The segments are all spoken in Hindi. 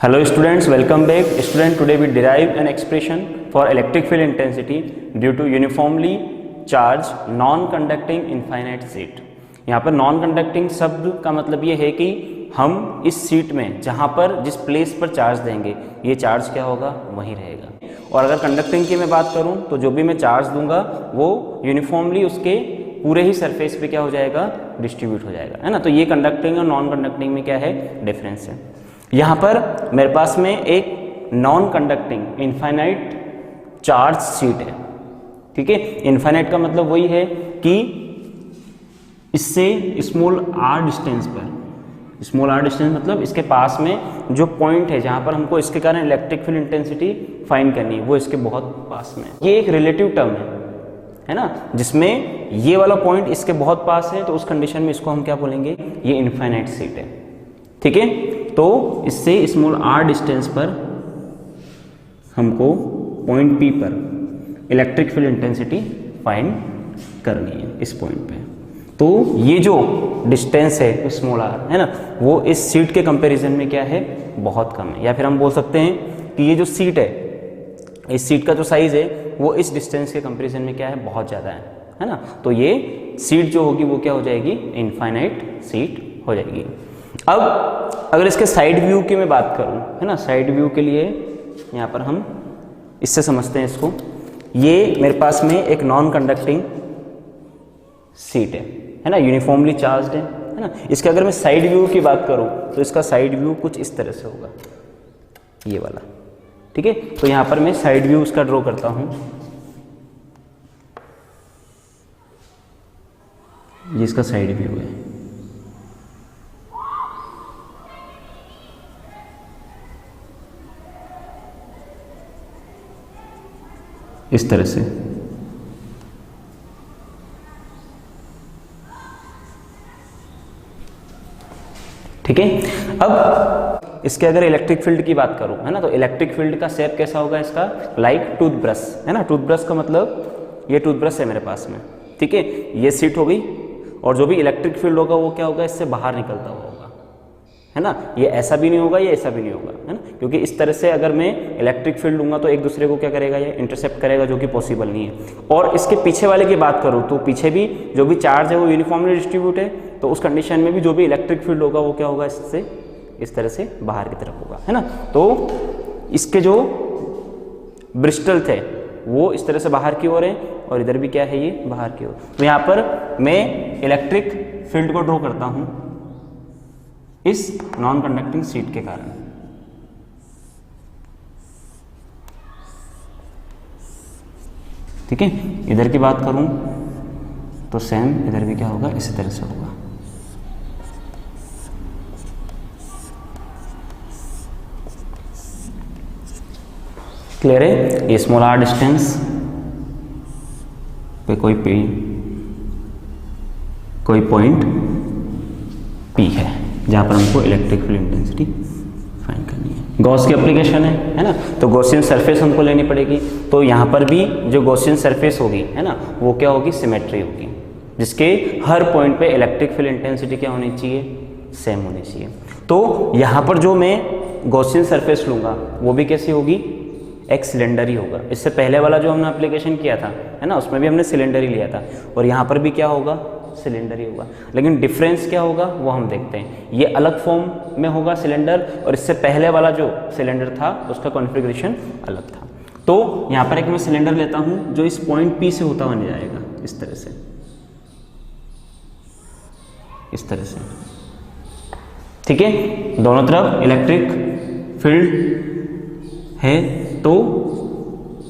Hello students, welcome back. Student, today we derive an expression for electric field intensity due to uniformly charged non-conducting infinite sheet. यहाँ पर नॉन कंडक्टिंग शब्द का मतलब ये है कि हम इस सीट में जहाँ पर जिस प्लेस पर चार्ज देंगे ये चार्ज क्या होगा, वहीं रहेगा। और अगर कंडक्टिंग की मैं बात करूँ तो जो भी मैं चार्ज दूंगा वो यूनिफॉर्मली उसके पूरे ही सरफेस पे क्या हो जाएगा, डिस्ट्रीब्यूट हो जाएगा, है ना। तो ये कंडक्टिंग और नॉन कंडक्टिंग में क्या है, डिफरेंस है। यहाँ पर मेरे पास में एक non conducting infinite charge seat है, ठीक है। इनफाइनाइट का मतलब वही है कि इससे स्मॉल आर डिस्टेंस पर, स्मॉल आर डिस्टेंस मतलब इसके पास में जो पॉइंट है जहाँ पर हमको इसके कारण इलेक्ट्रिक फील्ड इंटेंसिटी फाइंड करनी है वो इसके बहुत पास में। ये एक रिलेटिव टर्म है ना, जिसमें ये वाला पॉइंट इसके बहुत पास है, तो उस कंडीशन में इसको हम क्या बोलेंगे, ये इनफाइनाइट सीट है, ठीक है। तो इससे स्मॉल आर डिस्टेंस पर हमको पॉइंट पी पर इलेक्ट्रिक फील्ड इंटेंसिटी फाइंड करनी है इस पॉइंट पे। तो ये जो डिस्टेंस है स्मॉल आर, है ना, वो इस सीट के कंपैरिजन में क्या है, बहुत कम है। या फिर हम बोल सकते हैं कि ये जो सीट है, इस सीट का जो साइज है वो इस डिस्टेंस के कंपैरिजन में क्या है, बहुत ज़्यादा है ना। तो ये सीट जो होगी वो क्या हो जाएगी, इनफाइनाइट सीट हो जाएगी। अब अगर इसके साइड व्यू की मैं बात करूं, है ना, साइड व्यू के लिए यहाँ पर हम इससे समझते हैं इसको। ये मेरे पास में एक नॉन कंडक्टिंग सीट है ना, यूनिफॉर्मली चार्ज्ड है ना। इसके अगर मैं साइड व्यू की बात करूं तो इसका साइड व्यू कुछ इस तरह से होगा, ये वाला, ठीक है। तो यहाँ पर मैं साइड व्यू उसका ड्रॉ करता हूँ। ये इसका साइड व्यू है, इस तरह से, ठीक है। अब इसके अगर इलेक्ट्रिक फील्ड की बात करूं, है ना, तो इलेक्ट्रिक फील्ड का शेप कैसा होगा इसका, लाइक टूथब्रश, है ना। टूथब्रश का मतलब ये टूथब्रश है मेरे पास में, ठीक है। ये सीट हो गई और जो भी इलेक्ट्रिक फील्ड होगा वो क्या होगा, इससे बाहर निकलता हुआ होगा, है ना। ये ऐसा भी नहीं होगा, ये ऐसा भी नहीं होगा, है ना, क्योंकि इस तरह से अगर मैं इलेक्ट्रिक फील्ड लूंगा तो एक दूसरे को क्या करेगा, ये इंटरसेप्ट करेगा, जो कि पॉसिबल नहीं है। और इसके पीछे वाले की बात करूं तो पीछे भी जो भी चार्ज है वो यूनिफॉर्मली डिस्ट्रीब्यूट है, तो उस कंडीशन में भी जो भी इलेक्ट्रिक फील्ड होगा वो क्या होगा, इससे इस तरह से बाहर की तरफ होगा, है ना। तो इसके जो ब्रिस्टल थे वो इस तरह से बाहर की ओर है और इधर भी क्या है, ये बाहर की ओर। तो यहाँ पर मैं इलेक्ट्रिक फील्ड को ड्रॉ करता हूँ इस नॉन कंडक्टिंग सीट के कारण, ठीक है। इधर की बात करूं तो सेम इधर भी क्या होगा, इसी तरह से होगा। क्लियर है। ये स्मॉल आर डिस्टेंस पे कोई पॉइंट पी है जहाँ पर हमको इलेक्ट्रिक फील्ड इंटेंसिटी फाइंड करनी है। गॉस की एप्लीकेशन है ना, तो गॉसियन सरफेस हमको लेनी पड़ेगी। तो यहाँ पर भी जो गॉसियन सरफेस होगी, है ना, वो क्या होगी, सिमेट्री होगी, जिसके हर पॉइंट पे इलेक्ट्रिक फील्ड इंटेंसिटी क्या होनी चाहिए, सेम होनी चाहिए। तो यहाँ पर जो मैं गॉसियन सरफेस लूँगा वो भी कैसी होगी, एक सिलेंडर ही होगा। इससे पहले वाला जो हमने एप्लीकेशन किया था, है ना, उसमें भी हमने सिलेंडर ही लिया था, और यहाँ पर भी क्या होगा, सिलेंडर ही होगा। लेकिन डिफरेंस क्या होगा वो हम देखते हैं। ये अलग फॉर्म में होगा सिलेंडर, और इससे पहले वाला जो सिलेंडर था उसका कॉन्फ़िगरेशन अलग था। तो यहाँ पर एक मैं सिलेंडर लेता हूँ जो इस पॉइंट पी से होता हुआ जाएगा, इस तरह से, इस तरह से, ठीक है। दोनों तरफ इलेक्ट्रिक फील्ड है, तो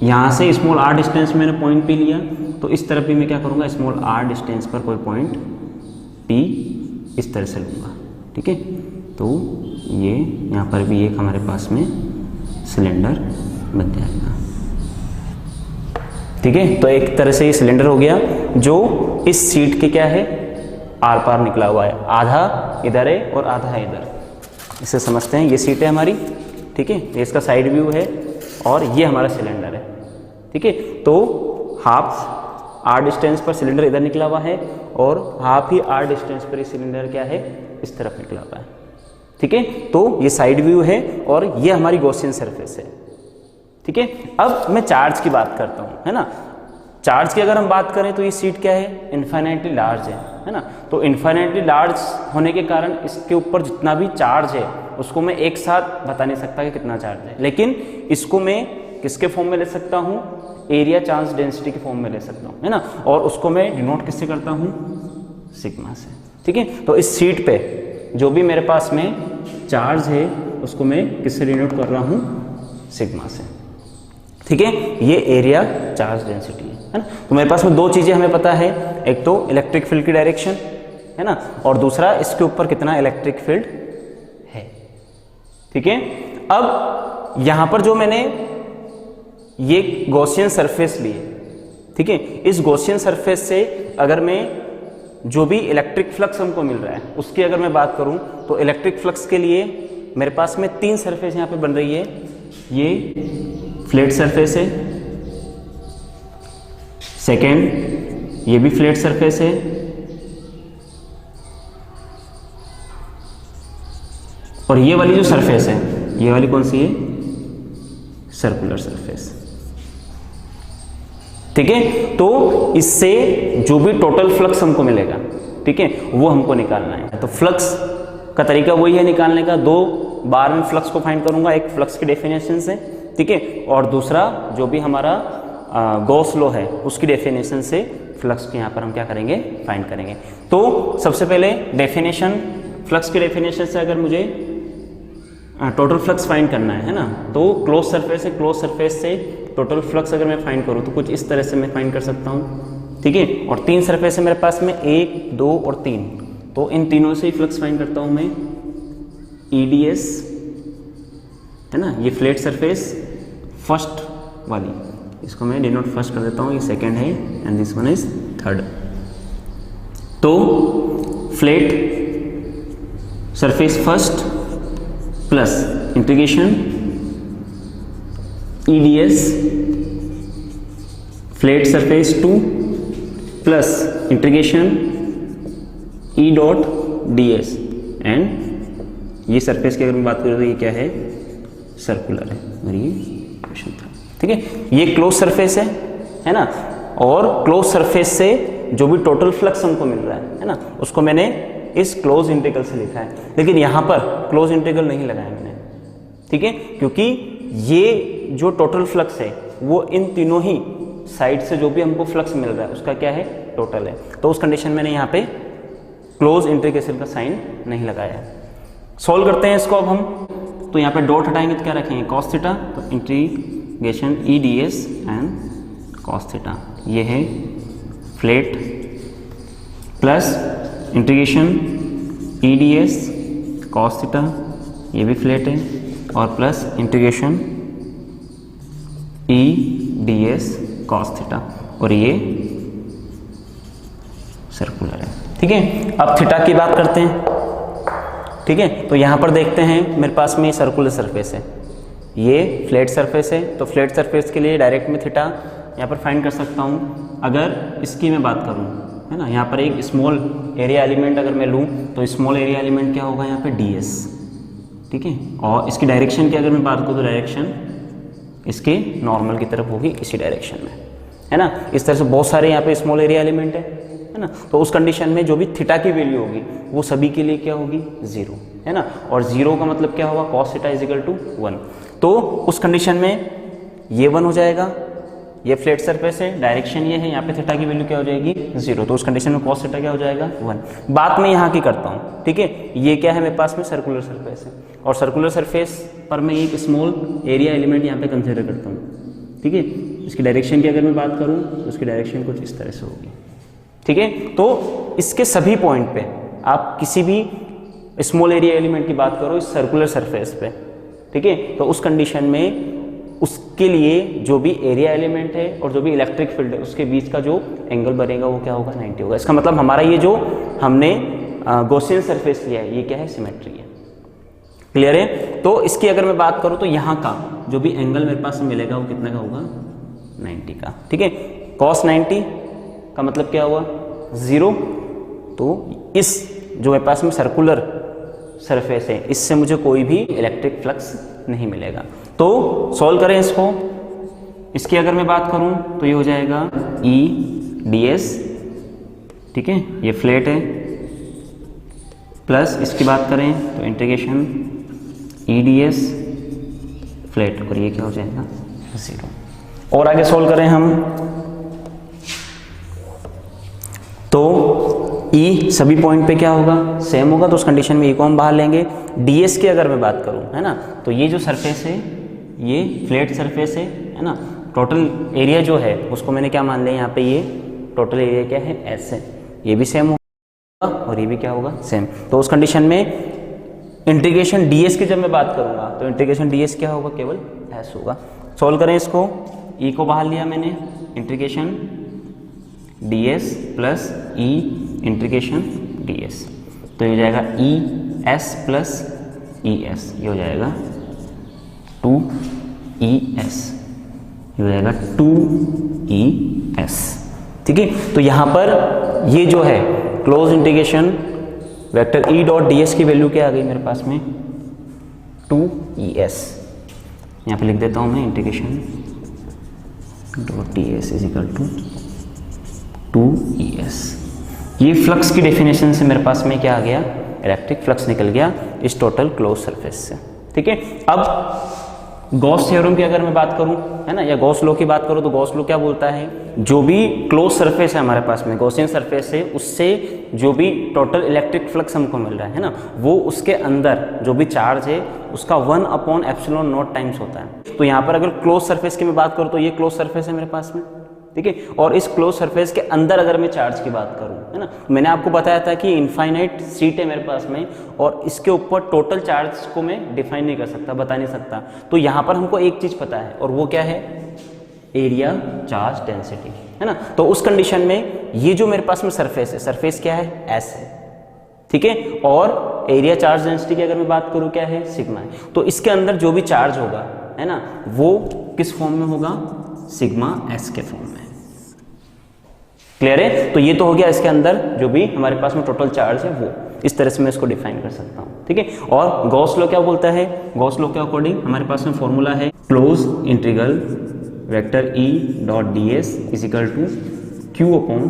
यहाँ से स्मॉल आर डिस्टेंस मैंने पॉइंट पी लिया, तो इस तरफ भी मैं क्या करूँगा, स्मॉल आर डिस्टेंस पर कोई पॉइंट पी इस तरह से लूँगा, ठीक है। तो ये यहाँ पर भी एक हमारे पास में सिलेंडर बन जाएगा, ठीक है। तो एक तरह से ये सिलेंडर हो गया जो इस सीट के क्या है, आर पार निकला हुआ है। आधा इधर है और आधा है इधर, इसे समझते हैं। ये सीट है हमारी, ठीक है, ये इसका साइड व्यू है और ये हमारा सिलेंडर है, ठीक है। तो हाफ आर डिस्टेंस पर सिलेंडर इधर निकला हुआ है और हाफ ही आर डिस्टेंस पर ये सिलेंडर क्या है, इस तरफ निकला हुआ है, ठीक है, तो ये साइड व्यू है और ये हमारी गॉसियन सरफेस है। ठीक है, अब मैं चार्ज की बात करता हूँ, है ना। चार्ज की अगर हम बात करें तो ये सीट क्या है, इन्फाइनाइटली लार्ज है ना। तो इन्फाइनाइटली लार्ज होने के कारण इसके ऊपर जितना भी चार्ज है उसको मैं एक साथ बता नहीं सकता कि कितना चार्ज है, लेकिन इसको मैं किसके फॉर्म में ले सकता हूँ, एरिया चार्ज डेंसिटी के फॉर्म में ले सकता हूँ, है ना। और उसको मैं डिनोट किससे करता हूँ, सिग्मा से। ठीक है, तो इस सीट पे जो भी मेरे पास में चार्ज है उसको मैं किससे डिनोट कर रहा हूँ, सिग्मा से। ठीक है, ये एरिया चार्ज डेंसिटी है ना। तो मेरे पास में दो चीज़ें हमें पता है, एक तो इलेक्ट्रिक फील्ड की डायरेक्शन, है ना, और दूसरा इसके ऊपर कितना इलेक्ट्रिक फील्ड है। ठीक है, अब यहाँ पर जो मैंने ये गॉसियन सरफेस ली है, ठीक है, इस गॉसियन सरफेस से अगर मैं जो भी इलेक्ट्रिक फ्लक्स हमको मिल रहा है उसकी अगर मैं बात करूं तो इलेक्ट्रिक फ्लक्स के लिए मेरे पास में तीन सरफेस यहाँ पे बन रही है। ये फ्लैट सरफेस है, सेकेंड ये भी फ्लैट सरफेस है, और ये वाली जो सरफेस है ये वाली कौन सी है, सर्कुलर सरफेस। ठीक है, तो इससे जो भी टोटल फ्लक्स हमको मिलेगा, ठीक है, वो हमको निकालना है। तो फ्लक्स का तरीका वही है निकालने का, दो बार में फ्लक्स को फाइंड करूंगा, एक फ्लक्स की डेफिनेशन से, ठीक है, और दूसरा जो भी हमारा गॉस लॉ है उसकी डेफिनेशन से फ्लक्स को यहाँ पर हम क्या करेंगे, फाइंड करेंगे। तो सबसे पहले डेफिनेशन, फ्लक्स की डेफिनेशन से अगर मुझे टोटल फ्लक्स फाइंड करना है ना, तो क्लोज सरफेस है, क्लोज सरफेस से टोटल फ्लक्स अगर मैं फाइंड करूँ तो कुछ इस तरह से मैं फाइंड कर सकता हूँ। ठीक है, और तीन सरफेस है मेरे पास में, 1, 2 और 3, तो इन तीनों से ही फ्लक्स फाइंड करता हूँ मैं। EDS है ना, ये फ्लैट सरफेस फर्स्ट वाली, इसको मैं डिनोट फर्स्ट कर देता हूँ, ये सेकेंड है and this one is third. तो flat surface first plus integration EDS flat surface 2 plus integration E dot DS, and ये सरफेस की अगर मैं बात करूँ तो ये क्या है, सर्कुलर है, और ये क्वेश्चन था। ठीक है, ये क्लोज सरफेस है ना, और क्लोज सरफेस से जो भी टोटल फ्लक्स हमको मिल रहा है ना, उसको मैंने इस क्लोज इंटीग्रल से लिखा है, लेकिन यहाँ पर क्लोज इंटीग्रल नहीं लगाया मैंने। ठीक है, क्योंकि ये जो टोटल फ्लक्स है वो इन तीनों ही साइड से जो भी हमको फ्लक्स मिल रहा है उसका क्या है, टोटल है। तो उस कंडीशन में मैंने यहाँ पे क्लोज इंटीग्रेशन का साइन नहीं लगाया है। सॉल्व करते हैं इसको अब हम, तो यहाँ पे डॉट हटाएंगे तो क्या रखेंगे, कॉस थीटा, तो integration EDS and cos theta, ये है flat plus integration EDS cos theta, ये भी फ्लैट है, और plus integration EDS cos theta, और ये सर्कुलर है। ठीक है, अब थीटा की बात करते हैं। ठीक है, तो यहाँ पर देखते हैं मेरे पास में सर्कुलर सरफेस है, ये फ्लैट सरफेस है, तो फ्लैट सरफेस के लिए डायरेक्ट में थीटा यहाँ पर फाइंड कर सकता हूँ। अगर इसकी मैं बात करूँ, है ना, यहाँ पर एक स्मॉल एरिया एलिमेंट अगर मैं लूँ तो स्मॉल एरिया एलिमेंट क्या होगा यहाँ पे, DS। ठीक है, और इसकी डायरेक्शन की अगर मैं बात करूँ तो डायरेक्शन इसके नॉर्मल की तरफ होगी, इसी डायरेक्शन में, है ना। इस तरह से बहुत सारे यहाँ पे स्मॉल एरिया एलिमेंट है ना, तो उस कंडीशन में जो भी थीटा की वैल्यू होगी वो सभी के लिए क्या होगी, 0, है ना, और 0 का मतलब क्या होगा, cos theta is equal to 1। तो उस कंडीशन में ये 1 हो जाएगा, ये फ्लैट सरफेस है, डायरेक्शन ये है, यहाँ पे थीटा की वैल्यू क्या हो जाएगी, 0, तो उस कंडीशन में cos थीटा क्या हो जाएगा, 1। बात मैं यहाँ की करता हूँ, ठीक है, ये क्या है मेरे पास में, सर्कुलर सरफेस है, और सर्कुलर सरफेस पर मैं एक स्मॉल एरिया एलिमेंट यहाँ पे कंसिडर करता हूँ। ठीक है, इसकी डायरेक्शन की अगर मैं बात करूँ तो उसकी डायरेक्शन कुछ इस तरह से होगी। ठीक है, तो इसके सभी पॉइंट पे आप किसी भी स्मॉल एरिया एलिमेंट की बात करो इस सर्कुलर सरफेस पे, ठीक है, तो उस कंडीशन में उसके लिए जो भी एरिया एलिमेंट है और जो भी इलेक्ट्रिक फील्ड है उसके बीच का जो एंगल बनेगा वो क्या होगा, 90 होगा। इसका मतलब हमारा ये जो हमने गॉसियन सरफेस लिया है ये क्या है, सिमेट्री है। क्लियर है, तो इसकी अगर मैं बात करूँ तो यहाँ का जो भी एंगल मेरे पास मिलेगा वो कितना का होगा, 90 का। ठीक है, cos 90 का मतलब क्या हुआ, 0। तो इस जो मेरे पास में सर्कुलर सरफेस है, इससे मुझे कोई भी इलेक्ट्रिक फ्लक्स नहीं मिलेगा। तो सॉल्व करें इसको। इसकी अगर मैं बात करूं तो ये हो जाएगा ई डी एस, ठीक है, ये फ्लैट है, प्लस इसकी बात करें तो integration E D S flat, और ये क्या हो जाएगा 0। और आगे सॉल्व करें हम तो ई सभी पॉइंट पे क्या होगा, सेम होगा, तो उस कंडीशन में ई को हम बाहर लेंगे। ds की अगर मैं बात करूं, है ना, तो ये जो सरफेस है ये फ्लैट सरफेस है ना, टोटल एरिया जो है उसको मैंने क्या मान लिया यहाँ पे, ये टोटल एरिया क्या है s है, ये भी सेम होगा और ये भी क्या होगा सेम। तो उस कंडीशन में इंटीग्रेशन ds की जब मैं बात करूंगा तो इंटीग्रेशन ds क्या होगा, केवल s होगा। सॉल्व करें इसको, e को बाहर लिया मैंने, integration ds plus e integration ds, तो ये हो जाएगा E S plus E S, ये हो जाएगा 2ES, ये हो जाएगा 2ES, ठीक है। तो यहाँ पर ये जो है close integration vector E dot D S की वैल्यू क्या आ गई मेरे पास में 2ES, यहाँ पे लिख देता हूँ मैं integration dot D S is equal to 2ES। ये फ्लक्स की डेफिनेशन से मेरे पास में क्या आ गया, इलेक्ट्रिक फ्लक्स निकल गया इस टोटल क्लोज सरफेस से, ठीक है। अब गॉस थ्योरम की अगर मैं बात करूं, है ना, या गॉस लॉ की बात करूं, तो गॉस लॉ क्या बोलता है, जो भी क्लोज सरफेस है हमारे पास में, गॉसियन सरफेस है, उससे जो भी टोटल इलेक्ट्रिक फ्लक्स हमको मिल रहा है ना, वो उसके अंदर जो भी चार्ज है उसका 1/ε0 टाइम्स होता है। तो यहाँ पर अगर क्लोज सरफेस की मैं बात करूँ तो ये क्लोज सरफेस है मेरे पास में, ठीक है, और इस क्लोज सरफेस के अंदर अगर मैं चार्ज की बात करूं, है ना, मैंने आपको बताया था कि इनफाइनाइट सीट है मेरे पास में और इसके ऊपर टोटल चार्ज को मैं डिफाइन नहीं कर सकता, बता नहीं सकता। तो यहाँ पर हमको एक चीज पता है और वो क्या है, एरिया चार्ज डेंसिटी, है ना। तो उस कंडीशन में ये जो मेरे पास में सरफेस है, सरफेस क्या है, एस है, ठीक है, और एरिया चार्ज डेंसिटी की अगर मैं बात करूं क्या है, सिग्मा है। तो इसके अंदर जो भी चार्ज होगा, है ना, वो किस फॉर्म में होगा, सिग्मा एस के फॉर्म में। क्लियर है। तो ये तो हो गया इसके अंदर जो भी हमारे पास में टोटल चार्ज है वो, इस तरह से मैं इसको डिफाइन कर सकता हूँ, ठीक है। और गॉस लॉ क्या बोलता है, गॉस लॉ के अकॉर्डिंग हमारे पास में फॉर्मूला है close integral vector E dot D S is equal to Q upon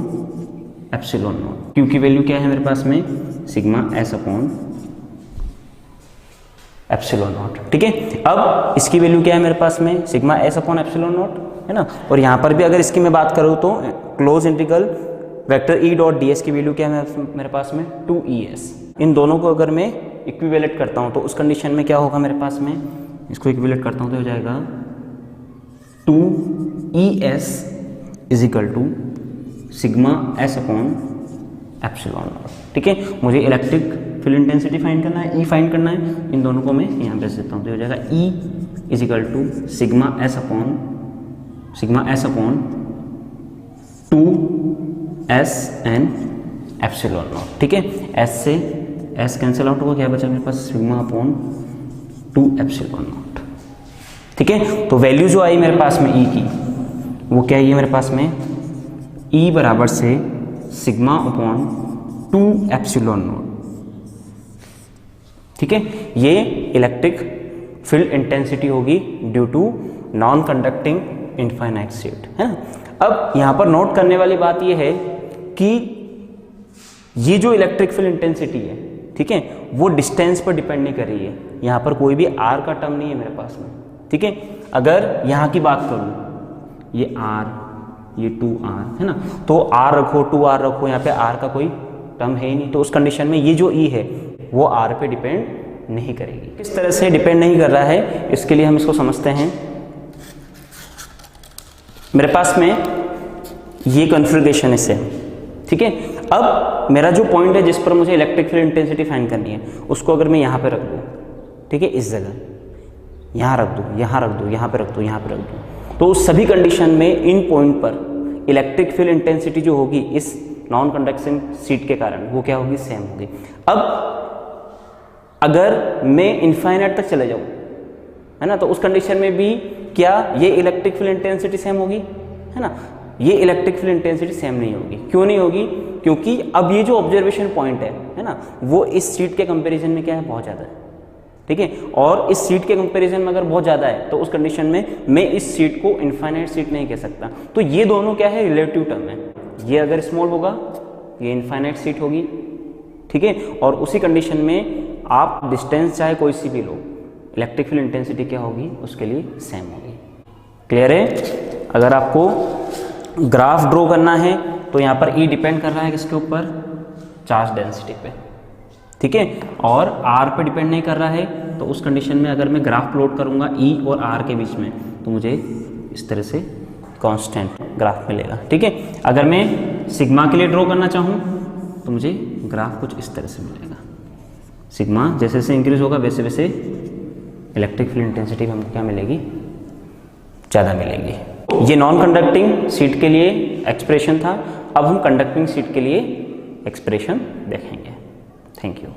epsilon naught. Q की वैल्यू क्या है मेरे पास में, sigma S upon epsilon naught, ठीक है। अब इसकी वैल्यू क्या है मेरे पास में, sigma S upon epsilon not, है ना। और यहाँ पर भी अगर इसकी मैं बात करूँ तो close integral vector E dot D S की वैल्यू क्या है मेरे पास में 2ES। इन दोनों को अगर मैं इक्विवेलेट करता हूँ तो उस कंडीशन में क्या होगा मेरे पास में, इसको इक्विवेलेट करता हूँ तो हो जाएगा 2ES is equal to sigma S upon epsilon naught, ठीक है। मुझे इलेक्ट्रिक फील्ड इंटेंसिटी फाइंड करना है, ई फाइंड करना है, इन दोनों को मैं यहाँ पे देता हूँ तो हो जाएगा E is equal to sigma S upon 2S an epsilon naught, ठीक है। एस से एस कैंसिल आउट होगा, क्या बचा मेरे पास, सिग्मा अपॉन 2 एप्सिलॉन नॉट, ठीक है। तो वैल्यू जो आई मेरे पास में ई की वो क्या है मेरे पास में, ई बराबर से सिग्मा अपॉन 2 एप्सिलॉन नॉट, ठीक है। ये इलेक्ट्रिक फील्ड इंटेंसिटी होगी due to non conducting infinite sheet, है ना। अब यहाँ पर नोट करने वाली बात ये है कि ये जो इलेक्ट्रिक फील्ड इंटेंसिटी है, ठीक है, वो डिस्टेंस पर डिपेंड नहीं कर रही है। यहाँ पर कोई भी आर का टर्म नहीं है मेरे पास में, ठीक है। अगर यहाँ की बात करूँ, ये आर, ये 2R, है ना, तो आर रखो 2R रखो, यहाँ पे आर का कोई टर्म है ही नहीं, तो उस कंडीशन में ये जो ई है वो आर पे डिपेंड नहीं करेगी। किस तरह से डिपेंड नहीं कर रहा है, इसके लिए हम इसको समझते हैं। मेरे पास में ये कॉन्फ़िगरेशन है सेम, ठीक है। अब मेरा जो पॉइंट है जिस पर मुझे इलेक्ट्रिक फील्ड इंटेंसिटी फाइंड करनी है, उसको अगर मैं यहाँ पे रख दूँ, ठीक है, इस जगह यहाँ रख दूँ, यहाँ रख दूँ, यहाँ पे रख दूँ, यहाँ पे रख दूँ, तो सभी कंडीशन में इन पॉइंट पर इलेक्ट्रिक फील्ड इंटेंसिटी जो होगी इस नॉन कंडक्टिंग शीट के कारण वो क्या होगी, सेम होगी। अब अगर मैं इनफाइनाइट तक चले जाऊँ, है ना, तो उस कंडीशन में भी क्या ये इलेक्ट्रिक फील्ड इंटेंसिटी सेम होगी, है ना। ये इलेक्ट्रिक फील्ड इंटेंसिटी सेम नहीं होगी। क्यों नहीं होगी, क्योंकि अब ये जो ऑब्जर्वेशन पॉइंट है ना, वो इस सीट के कंपैरिजन में क्या है, बहुत ज़्यादा है, ठीक है। और इस सीट के कंपैरिजन में अगर बहुत ज़्यादा है तो उस कंडीशन में मैं इस सीट को इनफाइनाइट सीट नहीं कह सकता। तो ये दोनों क्या है, रिलेटिव टर्म है। ये अगर स्मॉल होगा ये इनफाइनाइट सीट होगी, ठीक है। और उसी कंडीशन में आप डिस्टेंस चाहे कोई सी भी लो, इलेक्ट्रिक फील्ड इंटेंसिटी क्या होगी, उसके लिए सेम होगी। क्लियर है। अगर आपको ग्राफ ड्रॉ करना है तो यहाँ पर E डिपेंड कर रहा है किसके ऊपर, चार्ज डेंसिटी पे, ठीक है, और R पे डिपेंड नहीं कर रहा है। तो उस कंडीशन में अगर मैं ग्राफ प्लॉट करूँगा E और R के बीच में, तो मुझे इस तरह से कांस्टेंट ग्राफ मिलेगा, ठीक है। अगर मैं सिग्मा के लिए ड्रॉ करना चाहूँ तो मुझे ग्राफ कुछ इस तरह से मिलेगा। सिग्मा जैसे जैसे इंक्रीज होगा वैसे वैसे इलेक्ट्रिक फील्ड इंटेंसिटी में हमको क्या मिलेगी, ज़्यादा मिलेगी। ये नॉन कंडक्टिंग सीट के लिए एक्सप्रेशन था। अब हम कंडक्टिंग सीट के लिए एक्सप्रेशन देखेंगे। Thank you.